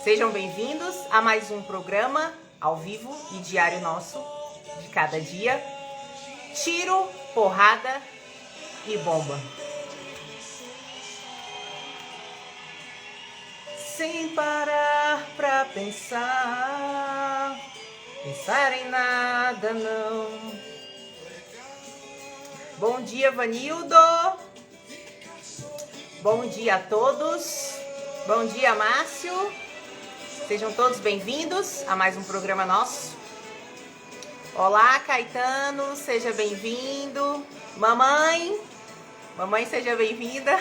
Sejam bem-vindos a mais um programa ao vivo e diário nosso de cada dia. Tiro, porrada e bomba. Sem parar pra pensar em nada não. Bom dia, Vanildo. Bom dia a todos. Bom dia, Márcio. Sejam todos bem-vindos a mais um programa nosso. Olá, Caetano, seja bem-vindo. Mamãe, seja bem-vinda.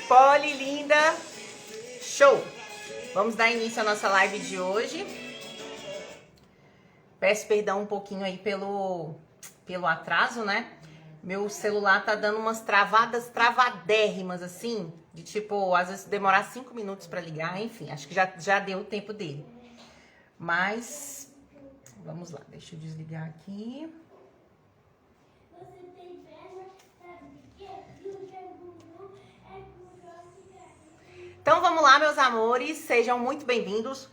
Poli, linda. Show! Vamos dar início à nossa live de hoje. Peço perdão um pouquinho aí pelo atraso, né? Meu celular tá dando umas travadérrimas, assim, de tipo, às vezes demorar 5 minutos para ligar, enfim, acho que já deu o tempo dele. Mas, vamos lá, deixa eu desligar aqui. Então vamos lá, meus amores, sejam muito bem-vindos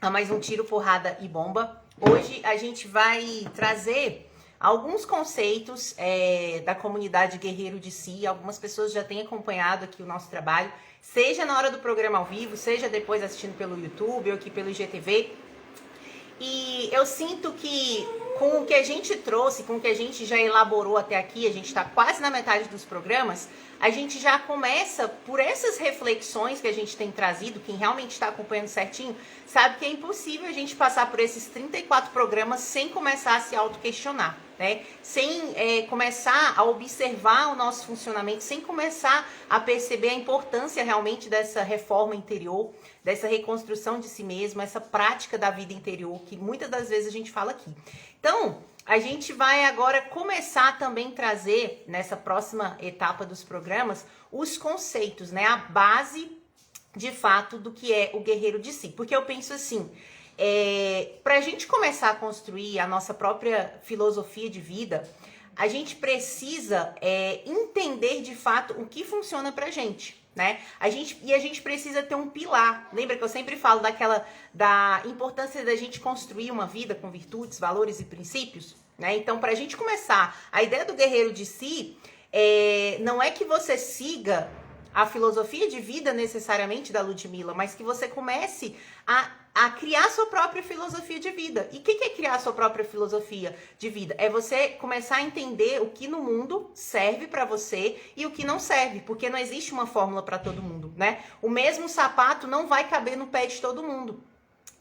a mais um Tiro, Porrada e Bomba. Hoje a gente vai trazer alguns conceitos da comunidade Guerreiro de Si. Algumas pessoas já têm acompanhado aqui o nosso trabalho, seja na hora do programa ao vivo, seja depois assistindo pelo YouTube ou aqui pelo IGTV. E eu sinto que com o que a gente trouxe, com o que a gente já elaborou até aqui, a gente está quase na metade dos programas, a gente já começa por essas reflexões que a gente tem trazido. Quem realmente está acompanhando certinho sabe que é impossível a gente passar por esses 34 programas sem começar a se auto-questionar, né? Sem começar a observar o nosso funcionamento, sem começar a perceber a importância realmente dessa reforma interior, dessa reconstrução de si mesmo, essa prática da vida interior que muitas das vezes a gente fala aqui. Então, a gente vai agora começar também a trazer, nessa próxima etapa dos programas, os conceitos, né? A base, de fato, do que é o Guerreiro de Si. Porque eu penso assim, para a gente começar a construir a nossa própria filosofia de vida, a gente precisa entender, de fato, o que funciona pra gente, né? A gente precisa ter um pilar. Lembra que eu sempre falo da importância da gente construir uma vida com virtudes, valores e princípios, né? Então, para a gente começar, a ideia do Guerreiro de Si não é que você siga a filosofia de vida necessariamente da Ludmilla, mas que você comece a criar sua própria filosofia de vida. E o que é criar sua própria filosofia de vida? É você começar a entender o que no mundo serve para você e o que não serve, porque não existe uma fórmula para todo mundo, né? O mesmo sapato não vai caber no pé de todo mundo.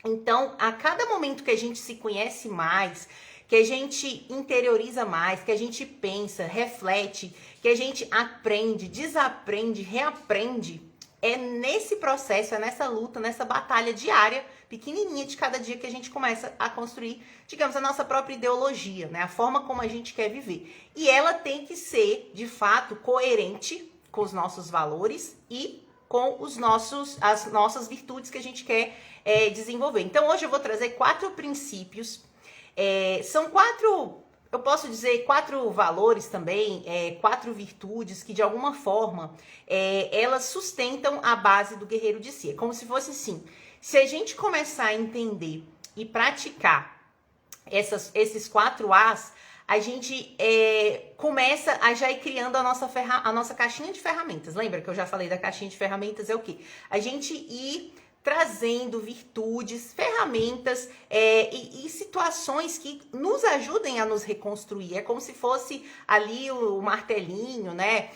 Então, a cada momento que a gente se conhece mais, que a gente interioriza mais, que a gente pensa, reflete, que a gente aprende, desaprende, reaprende, é nesse processo, é nessa luta, nessa batalha diária, pequenininha de cada dia, que a gente começa a construir, digamos, a nossa própria ideologia, né? A forma como a gente quer viver. E ela tem que ser, de fato, coerente com os nossos valores e com as nossas virtudes que a gente quer desenvolver. Então, hoje eu vou trazer 4 princípios. São 4, eu posso dizer, 4 valores também, 4 virtudes que de alguma forma elas sustentam a base do Guerreiro de Si. É como se fosse assim, se a gente começar a entender e praticar esses 4 As, a gente começa a já ir criando a nossa caixinha de ferramentas. Lembra que eu já falei da caixinha de ferramentas? É o quê? A gente ir trazendo virtudes, ferramentas e situações que nos ajudem a nos reconstruir. É como se fosse ali o martelinho, né?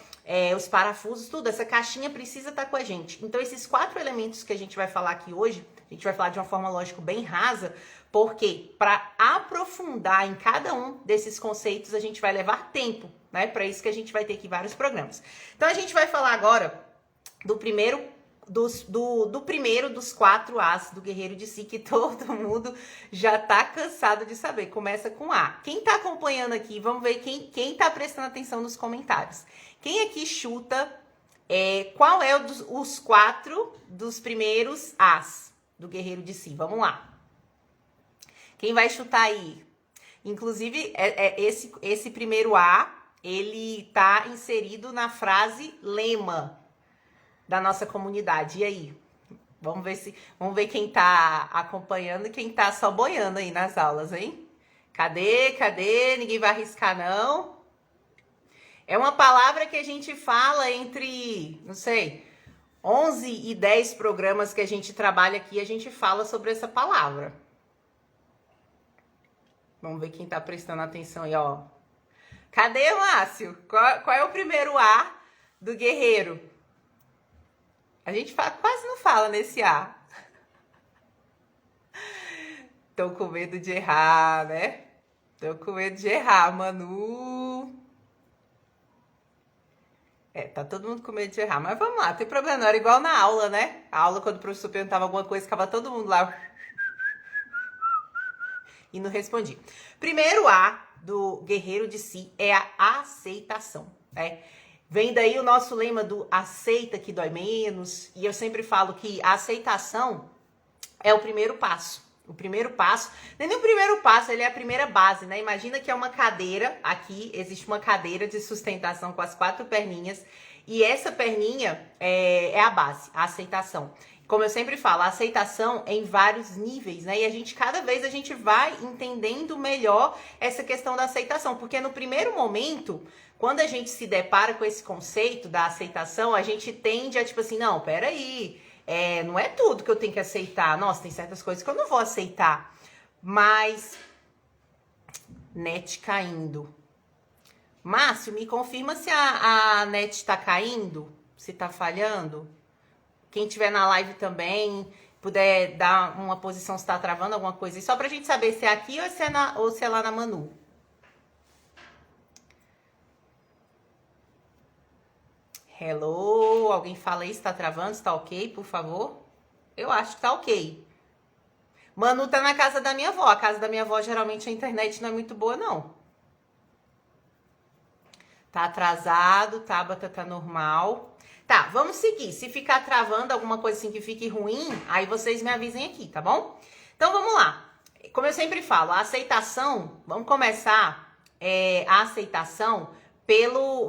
Os parafusos, tudo. Essa caixinha precisa estar com a gente. Então, esses 4 elementos que a gente vai falar aqui hoje, a gente vai falar de uma forma, lógico, bem rasa, porque para aprofundar em cada um desses conceitos, a gente vai levar tempo, né? Para isso que a gente vai ter aqui vários programas. Então, a gente vai falar agora do primeiro dos 4 As do Guerreiro de Si, que todo mundo já tá cansado de saber. Começa com A. Quem tá acompanhando aqui, vamos ver quem tá prestando atenção nos comentários. Quem aqui chuta qual é os 4 dos primeiros As do Guerreiro de Si? Vamos lá. Quem vai chutar aí? Inclusive, esse primeiro A, ele tá inserido na frase lema. da nossa comunidade. E aí? Vamos ver quem tá acompanhando e quem tá só boiando aí nas aulas, hein? Cadê? Ninguém vai arriscar, não. É uma palavra que a gente fala entre, não sei, 11 e 10 programas que a gente trabalha aqui, a gente fala sobre essa palavra. Vamos ver quem tá prestando atenção aí, ó. Cadê, Márcio? Qual é o primeiro A do guerreiro? A gente quase não fala nesse A. Tô com medo de errar, né? Tô com medo de errar, Manu. Tá todo mundo com medo de errar, mas vamos lá, não tem problema não, era igual na aula, né? A aula, quando o professor perguntava alguma coisa, ficava todo mundo lá e não respondia. Primeiro A do guerreiro de si é a aceitação, né? Vem daí o nosso lema do aceita que dói menos, e eu sempre falo que a aceitação é o primeiro passo. O primeiro passo, nem o primeiro passo, ele é a primeira base, né? Imagina que é uma cadeira, aqui existe uma cadeira de sustentação com as 4 perninhas, e essa perninha é a base, a aceitação. Como eu sempre falo, a aceitação é em vários níveis, né? E cada vez a gente vai entendendo melhor essa questão da aceitação, porque no primeiro momento, quando a gente se depara com esse conceito da aceitação, a gente tende a tipo assim, não, peraí, não é tudo que eu tenho que aceitar. Nossa, tem certas coisas que eu não vou aceitar. Mas, net caindo. Márcio, me confirma se a net está caindo, se está falhando. Quem estiver na live também, puder dar uma posição se está travando alguma coisa. E só pra gente saber se é aqui ou se é lá na Manu. Hello, alguém fala aí se tá travando, se tá ok, por favor? Eu acho que tá ok. Manu tá na casa da minha avó. A casa da minha avó, geralmente, a internet não é muito boa, não. Tá atrasado, Tabata tá normal. Tá, vamos seguir. Se ficar travando alguma coisa assim que fique ruim, aí vocês me avisem aqui, tá bom? Então, vamos lá. Como eu sempre falo, a aceitação, vamos começar a aceitação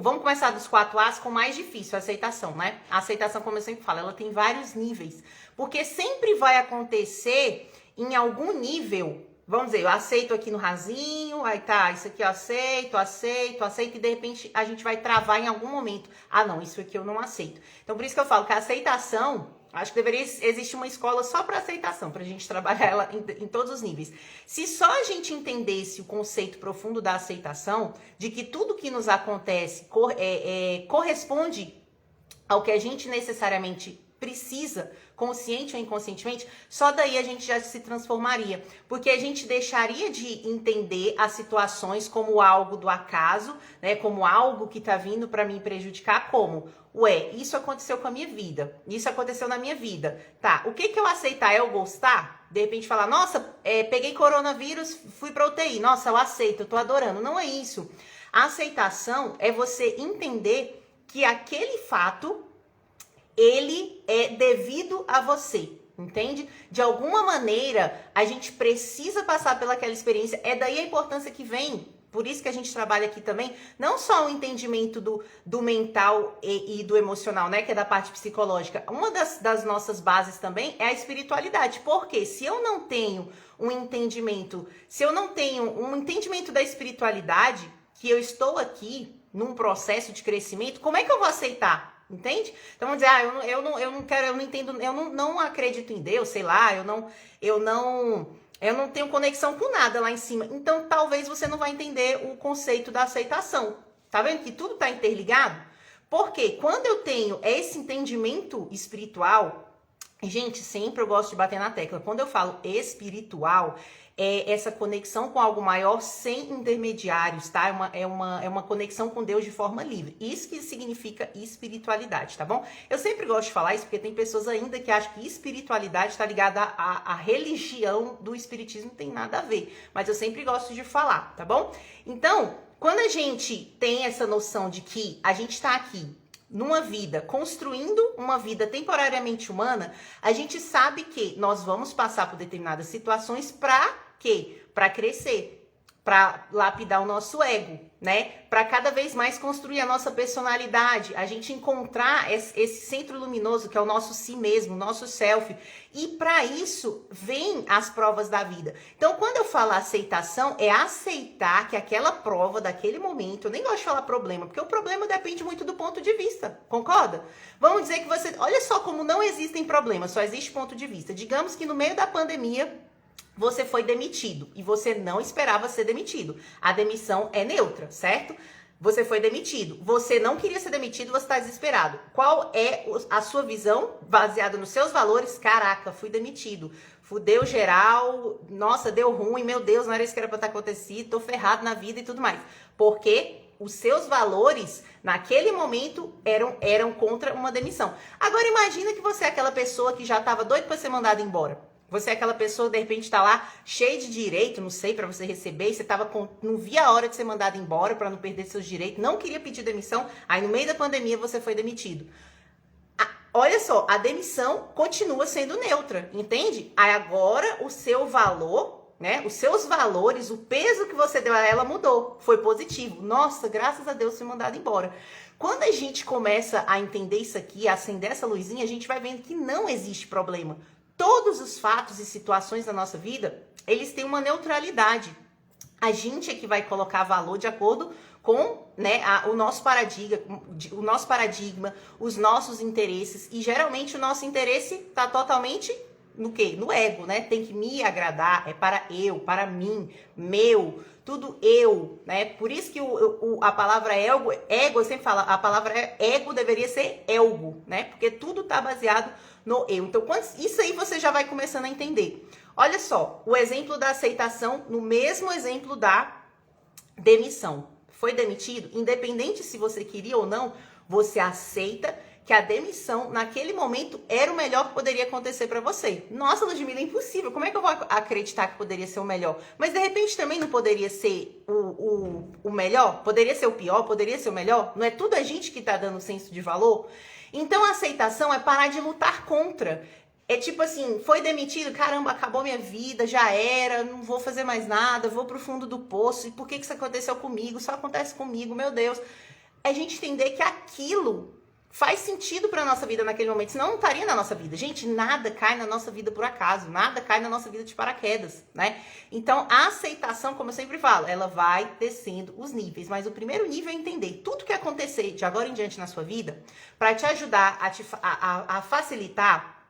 vamos começar dos 4 As com o mais difícil, a aceitação, né? A aceitação, como eu sempre falo, ela tem vários níveis. Porque sempre vai acontecer em algum nível, vamos dizer, eu aceito aqui no rasinho, aí tá, isso aqui eu aceito, e de repente a gente vai travar em algum momento. Ah, não, isso aqui eu não aceito. Então, por isso que eu falo que a aceitação, acho que deveria existir uma escola só para aceitação, para a gente trabalhar ela em todos os níveis. Se só a gente entendesse o conceito profundo da aceitação, de que tudo que nos acontece corresponde ao que a gente necessariamente precisa, consciente ou inconscientemente, só daí a gente já se transformaria. Porque a gente deixaria de entender as situações como algo do acaso, né? Como algo que tá vindo para me prejudicar, como, isso aconteceu com a minha vida, isso aconteceu na minha vida. Tá, o que eu aceitar é eu gostar? De repente falar, nossa, peguei coronavírus, fui pra UTI, nossa, eu aceito, eu tô adorando. Não é isso. A aceitação é você entender que aquele fato, ele é devido a você, entende? De alguma maneira, a gente precisa passar pelaquela experiência. É daí a importância que vem, por isso que a gente trabalha aqui também, não só o entendimento do mental e do emocional, né? Que é da parte psicológica. Uma das nossas bases também é a espiritualidade. Porque se eu não tenho um entendimento, da espiritualidade, que eu estou aqui num processo de crescimento, como é que eu vou aceitar? Entende? Então vamos dizer, eu não quero, eu não entendo, eu não acredito em Deus, sei lá, eu não tenho conexão com nada lá em cima. Então talvez você não vai entender o conceito da aceitação. Tá vendo que tudo tá interligado? Porque quando eu tenho esse entendimento espiritual, gente, sempre eu gosto de bater na tecla. Quando eu falo espiritual, é essa conexão com algo maior sem intermediários, tá? É uma conexão com Deus de forma livre. Isso que significa espiritualidade, tá bom? Eu sempre gosto de falar isso porque tem pessoas ainda que acham que espiritualidade está ligada à religião do espiritismo, não tem nada a ver. Mas eu sempre gosto de falar, tá bom? Então, quando a gente tem essa noção de que a gente está aqui numa vida, construindo uma vida temporariamente humana, a gente sabe que nós vamos passar por determinadas situações para quê? Para crescer, para lapidar o nosso ego, né? Para cada vez mais construir a nossa personalidade, a gente encontrar esse centro luminoso que é o nosso si mesmo, o nosso self. E para isso vem as provas da vida. Então, quando eu falo aceitação, é aceitar que aquela prova daquele momento, eu nem gosto de falar problema, porque o problema depende muito do ponto de vista, concorda? Vamos dizer que você, olha só como não existem problemas, só existe ponto de vista. Digamos que no meio da pandemia você foi demitido e você não esperava ser demitido. A demissão é neutra, certo? Você foi demitido. Você não queria ser demitido, você está desesperado. Qual é a sua visão baseada nos seus valores? Caraca, fui demitido. Fudeu geral, nossa, deu ruim, meu Deus, não era isso que era para ter acontecido, tô ferrado na vida e tudo mais. Porque os seus valores, naquele momento, eram contra uma demissão. Agora imagina que você é aquela pessoa que já estava doido para ser mandada embora. Você é aquela pessoa, de repente, está lá cheia de direito, não sei, para você receber, e você não via a hora de ser mandado embora para não perder seus direitos, não queria pedir demissão, aí no meio da pandemia você foi demitido. Olha só, a demissão continua sendo neutra, entende? Aí agora o seu valor, né, os seus valores, o peso que você deu a ela mudou, foi positivo. Nossa, graças a Deus fui mandado embora. Quando a gente começa a entender isso aqui, a acender essa luzinha, a gente vai vendo que não existe problema. Todos os fatos e situações da nossa vida, eles têm uma neutralidade. A gente é que vai colocar valor de acordo com, né, o nosso paradigma, os nossos interesses. E geralmente o nosso interesse está totalmente no quê? No ego, né? Tem que me agradar, é para eu, para mim, meu, tudo eu, né? Por isso que a palavra ego, eu sempre falo, a palavra ego deveria ser elgo, né? Porque tudo está baseado no eu. Então, isso aí você já vai começando a entender. Olha só, o exemplo da aceitação no mesmo exemplo da demissão. Foi demitido? Independente se você queria ou não, você aceita que a demissão, naquele momento, era o melhor que poderia acontecer para você. Nossa, Ludmila, é impossível. Como é que eu vou acreditar que poderia ser o melhor? Mas, de repente, também não poderia ser o melhor? Poderia ser o pior? Poderia ser o melhor? Não é tudo a gente que está dando senso de valor? Então, a aceitação é parar de lutar contra. É tipo assim, foi demitido, caramba, acabou minha vida, já era, não vou fazer mais nada, vou pro fundo do poço. E por que isso aconteceu comigo? Só acontece comigo, meu Deus. É a gente entender que aquilo faz sentido para nossa vida naquele momento, senão não estaria na nossa vida. Gente, nada cai na nossa vida por acaso, nada cai na nossa vida de paraquedas, né? Então, a aceitação, como eu sempre falo, ela vai descendo os níveis, mas o primeiro nível é entender tudo que acontecer de agora em diante na sua vida, para te ajudar a facilitar.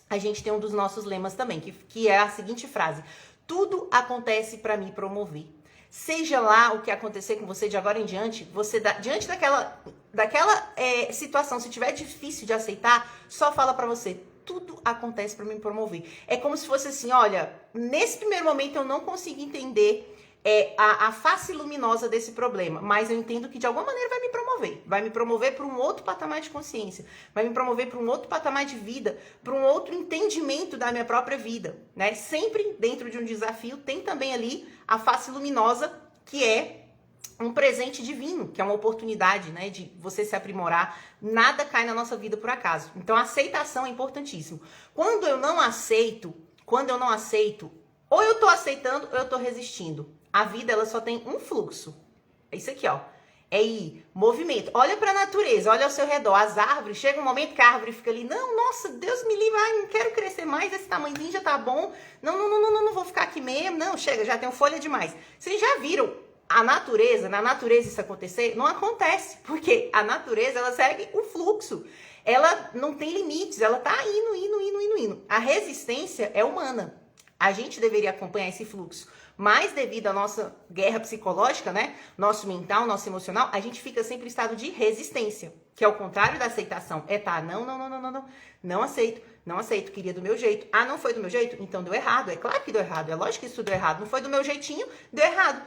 A gente tem um dos nossos lemas também, que é a seguinte frase: tudo acontece para me promover. Seja lá o que acontecer com você de agora em diante, você diante daquela situação, se tiver difícil de aceitar, só fala pra você: tudo acontece para me promover. É como se fosse assim, olha, nesse primeiro momento eu não consigo entender a face luminosa desse problema, mas eu entendo que de alguma maneira vai me promover para um outro patamar de consciência, vai me promover para um outro patamar de vida, para um outro entendimento da minha própria vida, né? Sempre dentro de um desafio tem também ali a face luminosa, que é um presente divino, que é uma oportunidade, né, de você se aprimorar. Nada cai na nossa vida por acaso. Então a aceitação é importantíssimo. Quando eu não aceito, ou eu tô aceitando ou eu tô resistindo. A vida, ela só tem um fluxo. É isso aqui, ó. É ir, movimento. Olha pra natureza, olha ao seu redor. As árvores, chega um momento que a árvore fica ali. Não, nossa, Deus me livre, ai, não quero crescer mais, esse tamanhozinho já tá bom. Não vou ficar aqui mesmo. Não, chega, já tenho folha demais. Vocês já viram na natureza isso acontecer? Não acontece, porque a natureza, ela segue o fluxo. Ela não tem limites, ela tá indo. A resistência é humana. A gente deveria acompanhar esse fluxo. Mas devido à nossa guerra psicológica, né? Nosso mental, nosso emocional, a gente fica sempre em estado de resistência. Que é o contrário da aceitação. Não aceito, queria do meu jeito. Ah, não foi do meu jeito? Então deu errado. É claro que deu errado, é lógico que isso deu errado. Não foi do meu jeitinho, deu errado.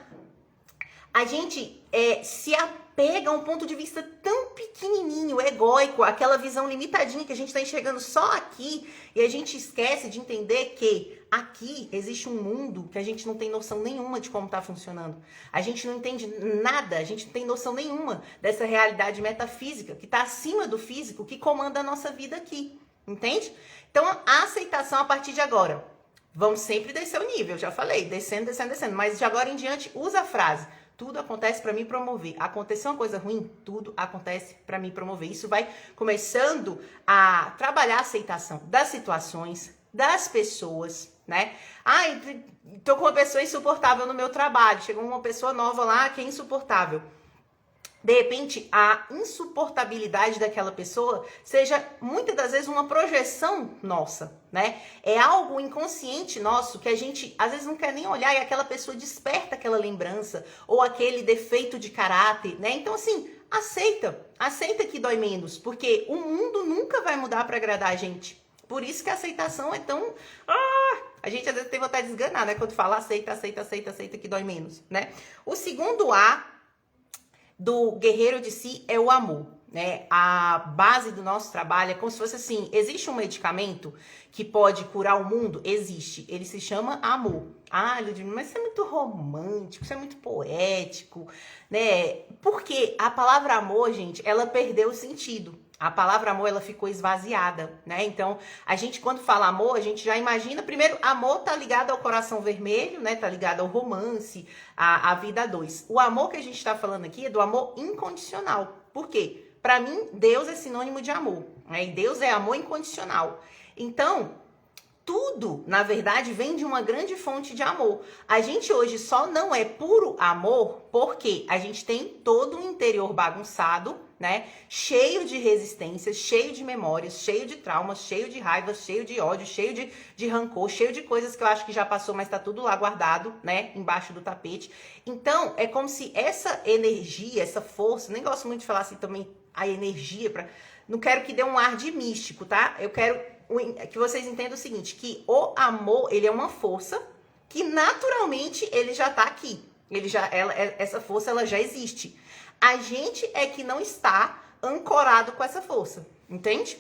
A gente se apega a um ponto de vista tão pequenininho, egóico, aquela visão limitadinha que a gente está enxergando só aqui, e a gente esquece de entender que aqui existe um mundo que a gente não tem noção nenhuma de como está funcionando. A gente não entende nada, a gente não tem noção nenhuma dessa realidade metafísica que está acima do físico, que comanda a nossa vida aqui, entende? Então, a aceitação a partir de agora. vamos sempre descer o nível, já falei, descendo, descendo, descendo. Mas de agora em diante, usa a frase: tudo acontece para me promover. Aconteceu uma coisa ruim, tudo acontece para me promover. Isso vai começando a trabalhar a aceitação das situações, das pessoas, né? Ai, tô com uma pessoa insuportável no meu trabalho. Chegou uma pessoa nova lá que é insuportável. De repente, a insuportabilidade daquela pessoa seja, muitas das vezes, uma projeção nossa, né? É algo inconsciente nosso que a gente, às vezes, não quer nem olhar e aquela pessoa desperta aquela lembrança ou aquele defeito de caráter, né? Então, assim, aceita que dói menos, porque o mundo nunca vai mudar para agradar a gente. Por isso que a aceitação é tão... a gente, às vezes, tem vontade de esganar, né? Quando fala aceita que dói menos, né? O segundo A do guerreiro de si é o amor, né? A base do nosso trabalho é como se fosse assim: existe um medicamento que pode curar o mundo? Existe. Ele se chama amor. Ah, Ludmila, mas isso é muito romântico, isso é muito poético, né? Porque a palavra amor, gente, ela perdeu o sentido. A palavra amor, ela ficou esvaziada, né? Então, a gente, quando fala amor, a gente já imagina, primeiro, amor tá ligado ao coração vermelho, né? Tá ligado ao romance, à vida a dois. O amor que a gente tá falando aqui é do amor incondicional. Por quê? Para mim, Deus é sinônimo de amor, né? E Deus é amor incondicional. Então, tudo, na verdade, vem de uma grande fonte de amor. A gente hoje só não é puro amor porque a gente tem todo um interior bagunçado, né? Cheio de resistências, cheio de memórias, cheio de traumas, cheio de raiva, cheio de ódio, cheio de rancor, cheio de coisas que eu acho que já passou, mas tá tudo lá guardado, né? Embaixo do tapete. Então, é como se essa energia, essa força, nem gosto muito de falar assim também, a energia, não quero que dê um ar de místico, tá? Eu quero que vocês entendam o seguinte, que o amor, ele é uma força que naturalmente ele já tá aqui. Essa força, ela já existe. A gente é que não está ancorado com essa força, entende?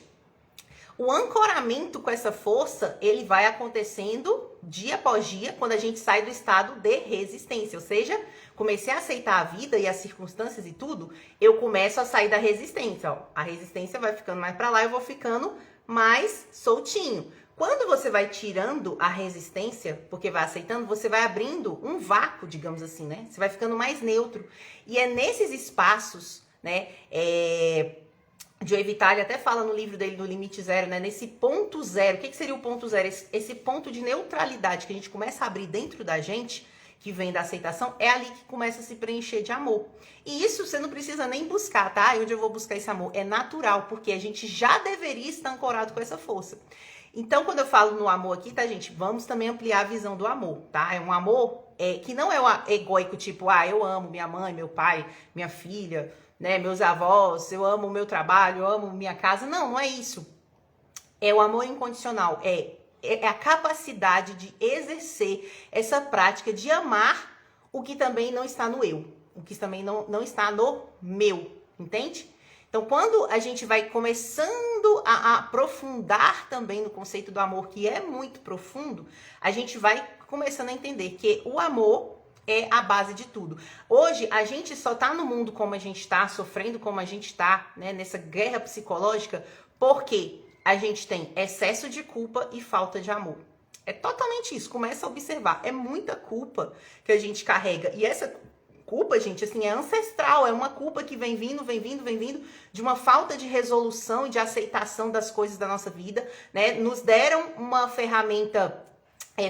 O ancoramento com essa força, ele vai acontecendo dia após dia, quando a gente sai do estado de resistência. Ou seja, comecei a aceitar a vida e as circunstâncias e tudo, eu começo a sair da resistência. Ó. A resistência vai ficando mais para lá, eu vou ficando mais soltinho. Quando você vai tirando a resistência, porque vai aceitando, você vai abrindo um vácuo, digamos assim, né? Você vai ficando mais neutro. E é nesses espaços, né? Joe Vitale até fala no livro dele, do Limite Zero, né? Nesse ponto zero. O que seria o ponto zero? Esse ponto de neutralidade que a gente começa a abrir dentro da gente, que vem da aceitação, é ali que começa a se preencher de amor. E isso você não precisa nem buscar, tá? Onde eu vou buscar esse amor? É natural, porque a gente já deveria estar ancorado com essa força. Então, quando eu falo no amor aqui, tá, gente? Vamos também ampliar a visão do amor, tá? É um amor que não é o egóico, tipo, eu amo minha mãe, meu pai, minha filha, né, meus avós, eu amo o meu trabalho, eu amo minha casa. Não, não é isso. É o amor incondicional, é a capacidade de exercer essa prática de amar o que também não está no eu, o que também não está no meu, entende? Então, quando a gente vai começando a aprofundar também no conceito do amor, que é muito profundo, a gente vai começando a entender que o amor é a base de tudo. Hoje, a gente só tá no mundo como a gente está, sofrendo como a gente está, né, nessa guerra psicológica, porque a gente tem excesso de culpa e falta de amor. É totalmente isso. Começa a observar. É muita culpa que a gente carrega. E essa culpa, gente, assim, é ancestral. É uma culpa que vem vindo de uma falta de resolução e de aceitação das coisas da nossa vida, né? Nos deram uma ferramenta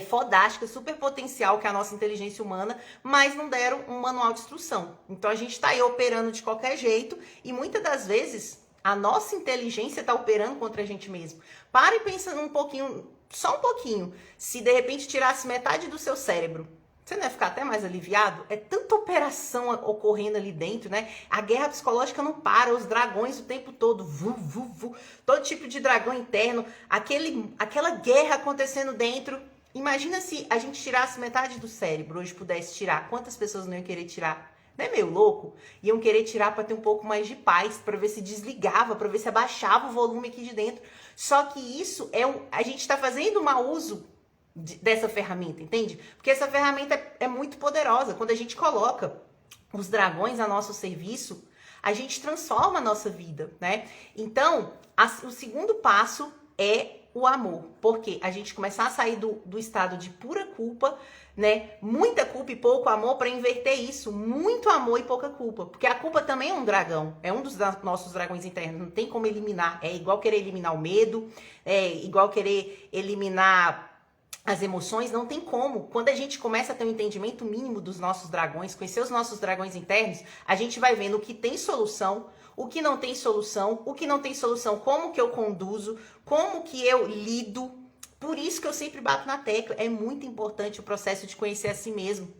fodástica, super potencial, que é a nossa inteligência humana, mas não deram um manual de instrução. Então a gente tá aí operando de qualquer jeito e muitas das vezes a nossa inteligência tá operando contra a gente mesmo. Para e pensa um pouquinho, só um pouquinho, se de repente tirasse metade do seu cérebro, você não ia ficar até mais aliviado? É tanta operação ocorrendo ali dentro, né? A guerra psicológica não para, os dragões o tempo todo, todo tipo de dragão interno, aquela guerra acontecendo dentro. Imagina se a gente tirasse metade do cérebro, hoje pudesse tirar. Quantas pessoas não iam querer tirar? Não é meio louco? Iam querer tirar para ter um pouco mais de paz, para ver se desligava, para ver se abaixava o volume aqui de dentro. Só que isso a gente está fazendo um mau uso dessa ferramenta, entende? Porque essa ferramenta é muito poderosa. Quando a gente coloca os dragões a nosso serviço, a gente transforma a nossa vida, né? Então, o segundo passo é o amor. Porque a gente começar a sair do estado de pura culpa, né? Muita culpa e pouco amor, para inverter isso. Muito amor e pouca culpa. Porque a culpa também é um dragão. É um dos nossos dragões internos. Não tem como eliminar. É igual querer eliminar o medo. É igual querer eliminar as emoções. Não tem como. Quando a gente começa a ter um entendimento mínimo dos nossos dragões, conhecer os nossos dragões internos, a gente vai vendo o que tem solução, o que não tem solução, o que não tem solução, como que eu conduzo, como que eu lido. Por isso que eu sempre bato na tecla. É muito importante o processo de conhecer a si mesmo.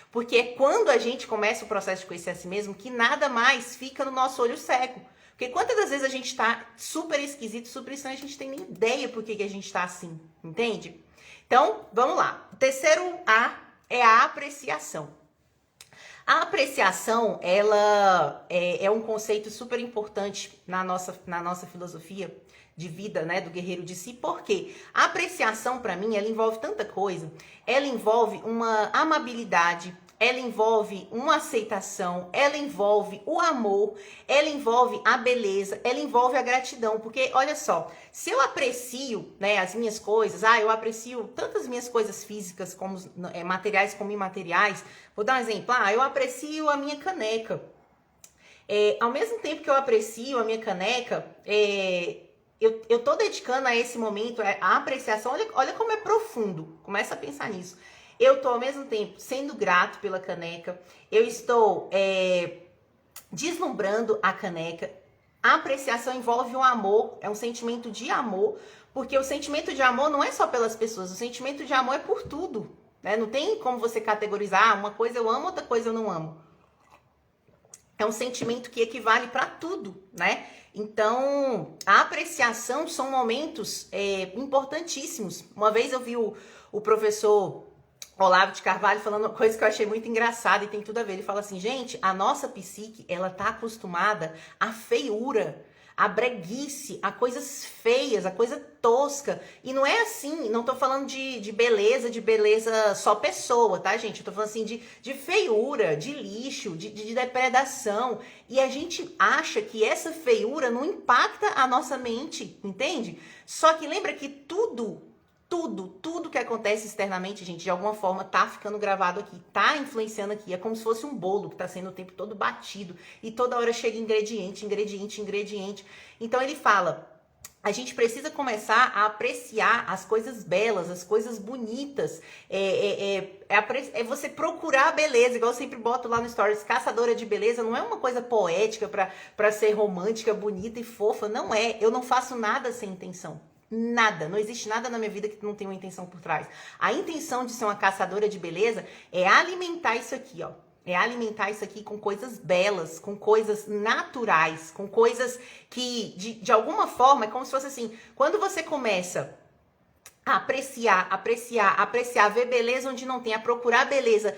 Porque é quando a gente começa o processo de conhecer a si mesmo que nada mais fica no nosso olho cego. Porque quantas das vezes a gente tá super esquisito, super estranho, a gente tem nem ideia por que a gente tá assim, entende? Então, vamos lá. O terceiro A é a apreciação. A apreciação, ela é um conceito super importante na nossa filosofia de vida, né, do guerreiro de si, porque a apreciação, para mim, ela envolve tanta coisa. Ela envolve uma amabilidade, ela envolve uma aceitação, ela envolve o amor, ela envolve a beleza, ela envolve a gratidão, porque olha só, se eu aprecio, né, as minhas coisas, eu aprecio tantas minhas coisas físicas, como materiais como imateriais. Vou dar um exemplo, eu aprecio a minha caneca. Ao mesmo tempo que eu aprecio a minha caneca, eu tô dedicando a esse momento, a apreciação, olha como é profundo, começa a pensar nisso. Eu tô ao mesmo tempo sendo grato pela caneca, eu estou deslumbrando a caneca. A apreciação envolve um amor, é um sentimento de amor, porque o sentimento de amor não é só pelas pessoas, o sentimento de amor é por tudo, né? Não tem como você categorizar, uma coisa eu amo, outra coisa eu não amo. É um sentimento que equivale para tudo, né? Então, a apreciação são momentos importantíssimos. Uma vez eu vi o professor Olavo de Carvalho falando uma coisa que eu achei muito engraçada e tem tudo a ver. Ele fala assim, gente, a nossa psique, ela tá acostumada à feiura, à breguice, a coisas feias, a coisa tosca. E não é assim, não tô falando de beleza só pessoa, tá, gente? Eu tô falando assim de feiura, de lixo, de depredação. E a gente acha que essa feiura não impacta a nossa mente, entende? Só que lembra que tudo que acontece externamente, gente, de alguma forma tá ficando gravado aqui, tá influenciando aqui. É como se fosse um bolo que tá sendo o tempo todo batido e toda hora chega ingrediente. Então ele fala, a gente precisa começar a apreciar as coisas belas, as coisas bonitas. É você procurar a beleza, igual eu sempre boto lá no Stories, caçadora de beleza não é uma coisa poética pra ser romântica, bonita e fofa. Não é. Eu não faço nada sem intenção. Nada, não existe nada na minha vida que não tenha uma intenção por trás. A intenção de ser uma caçadora de beleza é alimentar isso aqui, ó. É alimentar isso aqui com coisas belas, com coisas naturais, com coisas que, de alguma forma, é como se fosse assim, quando você começa a apreciar, ver beleza onde não tem, a procurar beleza,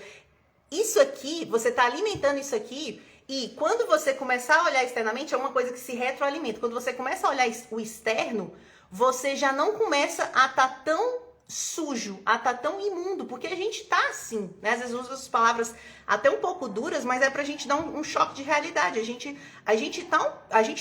isso aqui, você tá alimentando isso aqui. E quando você começar a olhar externamente, é uma coisa que se retroalimenta. Quando você começa a olhar o externo, você já não começa a estar tão sujo, a estar tão imundo, porque a gente tá assim, né? Às vezes usa as palavras até um pouco duras, mas é pra gente dar um choque de realidade. A gente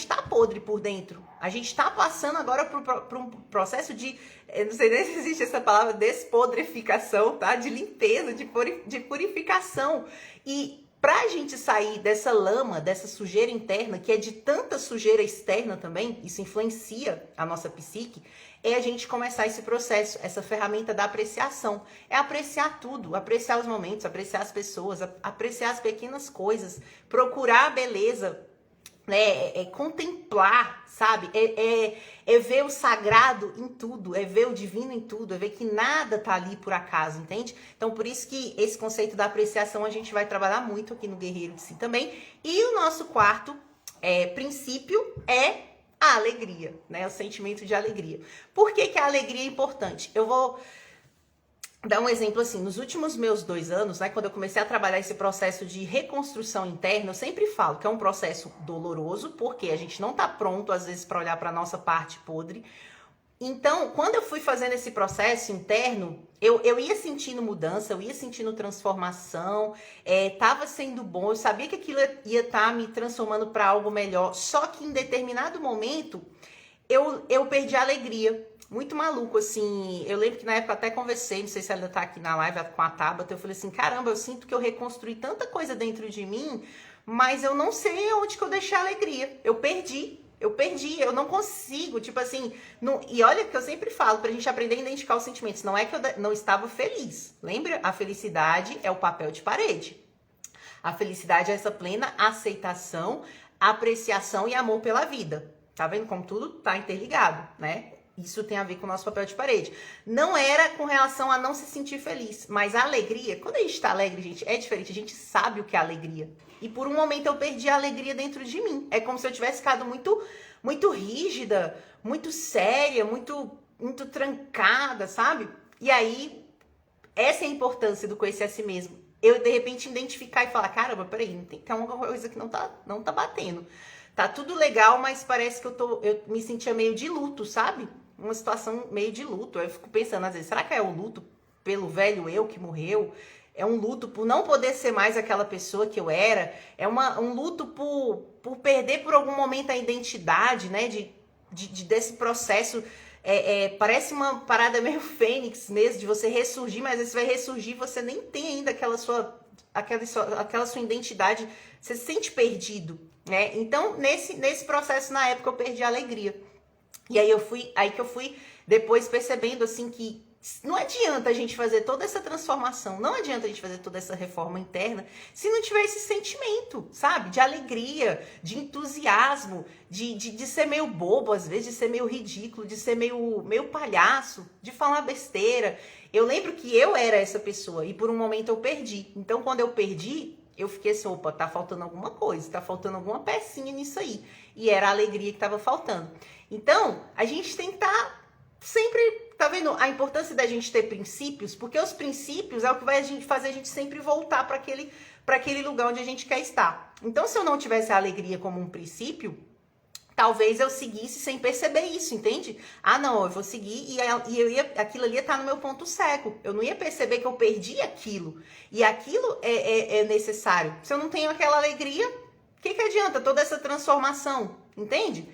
tá podre por dentro. A gente tá passando agora por um processo de, não sei nem se existe essa palavra, despodrificação, tá? De limpeza, de purificação. E pra gente sair dessa lama, dessa sujeira interna, que é de tanta sujeira externa também, isso influencia a nossa psique, é a gente começar esse processo, essa ferramenta da apreciação. É apreciar tudo, apreciar os momentos, apreciar as pessoas, apreciar as pequenas coisas, procurar a beleza, né? Contemplar, sabe? É ver o sagrado em tudo, é ver o divino em tudo, é ver que nada tá ali por acaso, entende? Então, por isso que esse conceito da apreciação a gente vai trabalhar muito aqui no Guerreiro de Si também. E o nosso quarto princípio é a alegria, né? O sentimento de alegria. Por que a alegria é importante? Eu vou dar um exemplo assim, nos últimos meus 2 anos, né, quando eu comecei a trabalhar esse processo de reconstrução interna, eu sempre falo que é um processo doloroso, porque a gente não tá pronto, às vezes, para olhar para nossa parte podre. Então, quando eu fui fazendo esse processo interno, eu ia sentindo mudança, eu ia sentindo transformação, tava sendo bom, eu sabia que aquilo ia estar me transformando para algo melhor, só que em determinado momento, eu perdi a alegria. muito maluco, assim. Eu lembro que na época eu até conversei, não sei se ela tá aqui na live com a Tabata, eu falei assim, caramba, eu sinto que eu reconstruí tanta coisa dentro de mim, mas eu não sei onde que eu deixei a alegria. Eu perdi, eu não consigo, tipo assim, não, e olha que eu sempre falo pra gente aprender a identificar os sentimentos, não é que eu não estava feliz, lembra? A felicidade é o papel de parede. A felicidade é essa plena aceitação, apreciação e amor pela vida. Tá vendo como tudo tá interligado, né? Isso tem a ver com o nosso papel de parede. Não era com relação a não se sentir feliz, mas a alegria, quando a gente tá alegre, gente, é diferente, a gente sabe o que é alegria. E por um momento eu perdi a alegria dentro de mim. É como se eu tivesse ficado muito rígida, muito séria, muito trancada, sabe? E aí, essa é a importância do conhecer a si mesmo. Eu, de repente, identificar e falar, caramba, peraí, tem alguma coisa que não tá batendo. Tá tudo legal, mas parece que eu me sentia meio de luto, sabe? Uma situação meio de luto. Aí eu fico pensando, às vezes, será que é o luto pelo velho eu que morreu? É um luto por não poder ser mais aquela pessoa que eu era? É um luto por perder por algum momento a identidade, né? Desse processo. Parece uma parada meio fênix mesmo, de você ressurgir, mas às vezes você vai ressurgir e você nem tem ainda aquela sua identidade, você se sente perdido, né? Então, nesse processo, na época, eu perdi a alegria. E aí que eu fui depois percebendo, assim, que não adianta a gente fazer toda essa transformação, não adianta a gente fazer toda essa reforma interna se não tiver esse sentimento, sabe? De alegria, de entusiasmo, de ser meio bobo, às vezes, de ser meio ridículo, de ser meio palhaço, de falar besteira. Eu lembro que eu era essa pessoa e por um momento eu perdi. Então, quando eu perdi, eu fiquei assim, opa, tá faltando alguma coisa, tá faltando alguma pecinha nisso aí. E era a alegria que tava faltando. Então, a gente tem que estar sempre, tá vendo a importância da gente ter princípios? Porque os princípios é o que vai fazer a gente sempre voltar para aquele lugar onde a gente quer estar. Então, se eu não tivesse a alegria como um princípio, talvez eu seguisse sem perceber isso, entende? Ah, não, eu vou seguir e aquilo ali ia estar no meu ponto cego. Eu não ia perceber que eu perdi aquilo. E aquilo é necessário. Se eu não tenho aquela alegria, o que adianta toda essa transformação? Entende?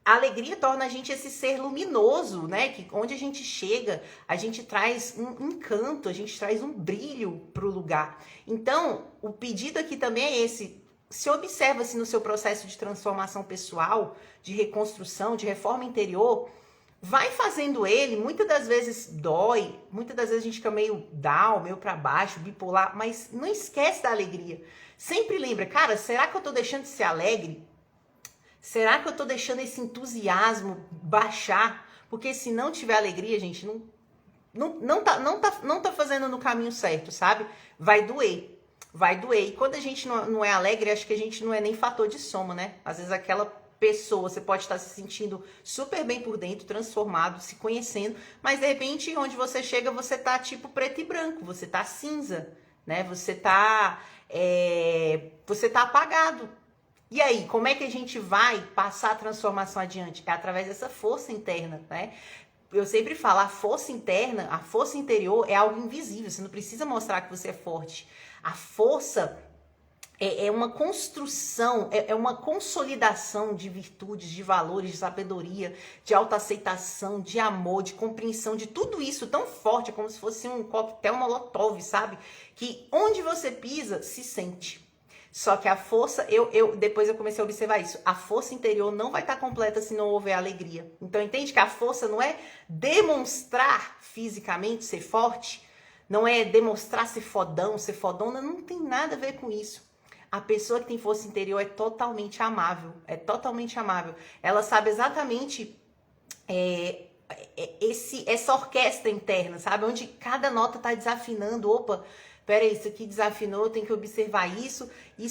A alegria torna a gente esse ser luminoso, né? Que onde a gente chega, a gente traz um encanto, a gente traz um brilho para o lugar. Então, o pedido aqui também é esse. Se observa-se no seu processo de transformação pessoal, de reconstrução, de reforma interior, vai fazendo ele, muitas das vezes dói, muitas das vezes a gente fica meio down, meio para baixo, bipolar, mas não esquece da alegria. Sempre lembra, cara, será que eu tô deixando de ser alegre? Será que eu tô deixando esse entusiasmo baixar? Porque se não tiver alegria, gente, não tá fazendo no caminho certo, sabe? Vai doer. Vai doer. E quando a gente não é alegre, acho que a gente não é nem fator de soma, né? Às vezes aquela pessoa, você pode estar se sentindo super bem por dentro, transformado, se conhecendo, mas de repente, onde você chega, você tá tipo preto e branco, você tá cinza, né? Você tá apagado. E aí, como é que a gente vai passar a transformação adiante? É através dessa força interna, né? Eu sempre falo, a força interna, a força interior é algo invisível, você não precisa mostrar que você é forte. A força é uma construção, é uma consolidação de virtudes, de valores, de sabedoria, de autoaceitação, de amor, de compreensão, de tudo isso tão forte, é como se fosse um coquetel molotov, sabe? Que onde você pisa, se sente. Só que a força, depois eu comecei a observar isso, a força interior não vai estar completa se não houver alegria. Então entende que a força não é demonstrar fisicamente ser forte, não é demonstrar ser fodão, ser fodona, não tem nada a ver com isso. A pessoa que tem força interior é totalmente amável, Ela sabe exatamente essa orquestra interna, sabe? Onde cada nota tá desafinando, opa, peraí, isso aqui desafinou, eu tenho que observar isso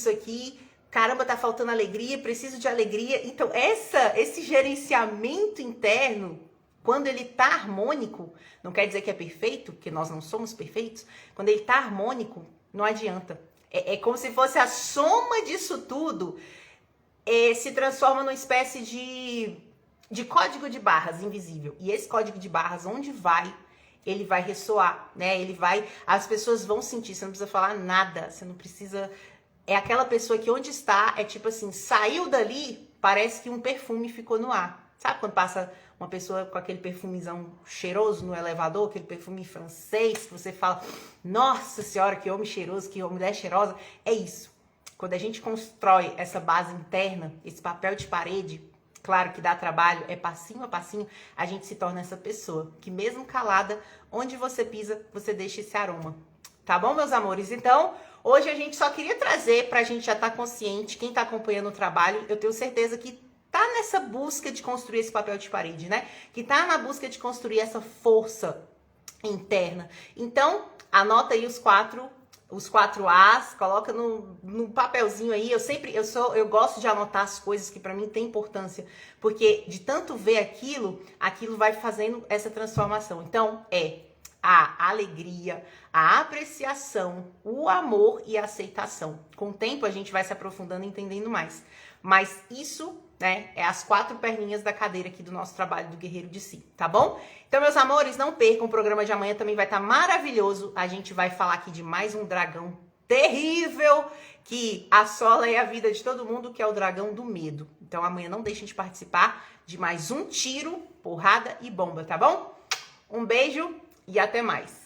aqui, caramba, tá faltando alegria, preciso de alegria. Então, esse gerenciamento interno, quando ele tá harmônico, não quer dizer que é perfeito, porque nós não somos perfeitos, quando ele tá harmônico, não adianta. É como se fosse a soma disso tudo, se transforma numa espécie de código de barras invisível. E esse código de barras, onde vai, ele vai ressoar, né? As pessoas vão sentir, você não precisa falar nada, você não precisa... É aquela pessoa que onde está, é tipo assim, saiu dali, parece que um perfume ficou no ar. Sabe quando passa uma pessoa com aquele perfumizão cheiroso no elevador, aquele perfume francês, que você fala, nossa senhora, que homem cheiroso, que mulher cheirosa. É isso. Quando a gente constrói essa base interna, esse papel de parede, claro que dá trabalho, é passinho a passinho, a gente se torna essa pessoa que mesmo calada, onde você pisa, você deixa esse aroma. Tá bom, meus amores? Então, hoje a gente só queria trazer pra gente já estar consciente, quem tá acompanhando o trabalho, eu tenho certeza que tá nessa busca de construir esse papel de parede, né? Que tá na busca de construir essa força interna. Então, anota aí os quatro A's, coloca no papelzinho aí. Eu gosto de anotar as coisas que para mim tem importância, porque de tanto ver aquilo vai fazendo essa transformação. Então, é a alegria, a apreciação, o amor e a aceitação. Com o tempo a gente vai se aprofundando e entendendo mais. Mas isso, né, é as 4 perninhas da cadeira aqui do nosso trabalho do Guerreiro de Si, tá bom? Então, meus amores, não percam, o programa de amanhã também vai estar maravilhoso. A gente vai falar aqui de mais um dragão terrível que assola aí a vida de todo mundo, que é o dragão do medo. Então, amanhã não deixem de participar de mais um tiro, porrada e bomba, tá bom? Um beijo e até mais.